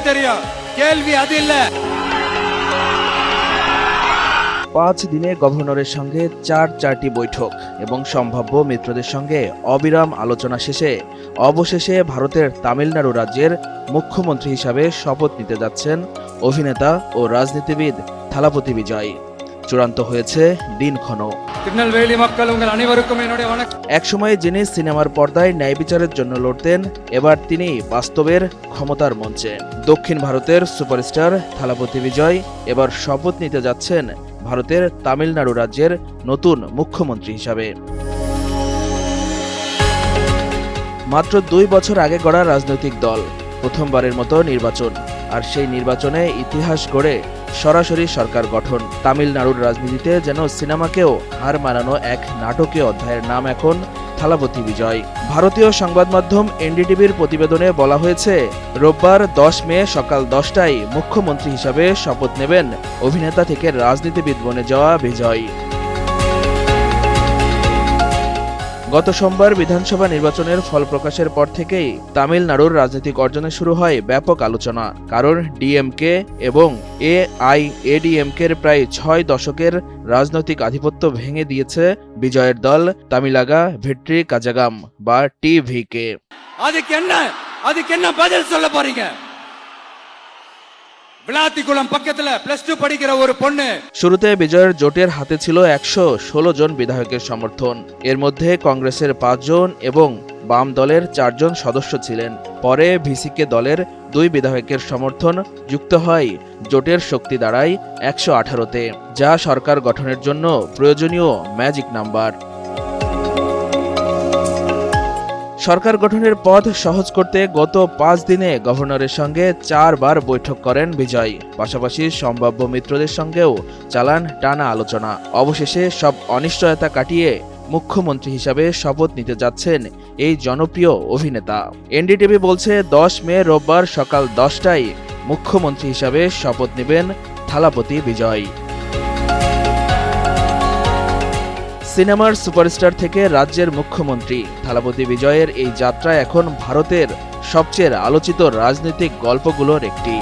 தெரியும், கேள்வி அது இல்ல। 5 দিনে গভর্নরের সঙ্গে চারটি বৈঠক এবং সম্ভাব্য মিত্রদের সঙ্গে অবিরাম আলোচনা শেষে অবশেষে ভারতের তামিলনাড়ু রাজ্যের মুখ্যমন্ত্রী হিসাবে শপথ নিতে যাচ্ছেন অভিনেতা ও রাজনীতিবিদ থালাপতি বিজয়। চূড়ান্ত হয়েছে দিনক্ষণ। একসময় যিনি সিনেমার পর্দায় ন্যায় বিচারের জন্য লড়তেন, এবার তিনি বাস্তবের ক্ষমতার মঞ্চে। দক্ষিণ ভারতের সুপারস্টার থালাপতি বিজয় এবার শপথ নিতে যাচ্ছেন ভারতের তামিলনাড়ু রাজ্যের নতুন মুখ্যমন্ত্রী হিসাবে। মাত্র 2 বছর আগে গড়া রাজনৈতিক দল, প্রথমবারের মতো নির্বাচন, আর সেই নির্বাচনে ইতিহাস গড়ে সরাসরি সরকার গঠন। তামিলনাড়ুর রাজনীতিতে যেন সিনেমাকেও হার মানানো এক নাটকীয় অধ্যায়ের নাম এখন থালাপতি বিজয়। ভারতীয় সংবাদ মাধ্যম এনডিটিভির প্রতিবেদনে বলা হয়েছে, রোববার 10 মে সকাল 10টায় মুখ্যমন্ত্রী হিসাবে শপথ নেবেন অভিনেতা থেকে রাজনীতিবিদ বনে যাওয়া বিজয়। গত সোমবার বিধানসভা নির্বাচনের ফল প্রকাশের পর থেকেই তামিলনাড়ুর রাজনৈতিক অর্জনে শুরু হয় ব্যাপক আলোচনা। কারণ ডিএমকে এবং এআইএডিএমকের প্রায় 6 দশকের রাজনৈতিক আধিপত্য ভেঙে দিয়েছে বিজয়ের দল তামিলাগা ভেট্রি কাজাগাম বা টিভিকে। அதுக்கு என்ன பதில் சொல்ல போறீங்க? விளாத்திக்குளம் பக்கத்துல +2 படிக்கிற ஒரு பொண்ணு। শুরুতে বিজয়ের জোটের হাতে ছিল 116 জন বিধায়কের সমর্থন। এর মধ্যে কংগ্রেসের 5 জন এবং বাম দলের 4 জন সদস্য ছিলেন। পরে ভিসিকে দলের 2 বিধায়কের সমর্থন যুক্ত হয় জোটের শক্তি দাঁড়ায় 118-তে, যা সরকার গঠনের জন্য প্রয়োজনীয় ম্যাজিক নাম্বার। সরকার গঠনের পথ সহজ করতে গত 5 দিনে গভর্নরের সঙ্গে 4 বার বৈঠক করেন বিজয়। পাশাপাশি সম্ভাব্য মিত্রদের সঙ্গেও চালান টানা আলোচনা। অবশেষে সব অনিশ্চয়তা কাটিয়ে মুখ্যমন্ত্রী হিসাবে শপথ নিতে যাচ্ছেন এই জনপ্রিয় অভিনেতা। এনডিটিভি বলছে 10 মে রোববার সকাল 10টায় মুখ্যমন্ত্রী হিসাবে শপথ নেবেন থালাপতি বিজয়। সিনেমার সুপারস্টার থেকে রাজ্যের মুখ্যমন্ত্রী থালাপতি বিজয়ের এই যাত্রা এখন ভারতের সবচেয়ে আলোচিত রাজনৈতিক গল্পগুলোর একটি।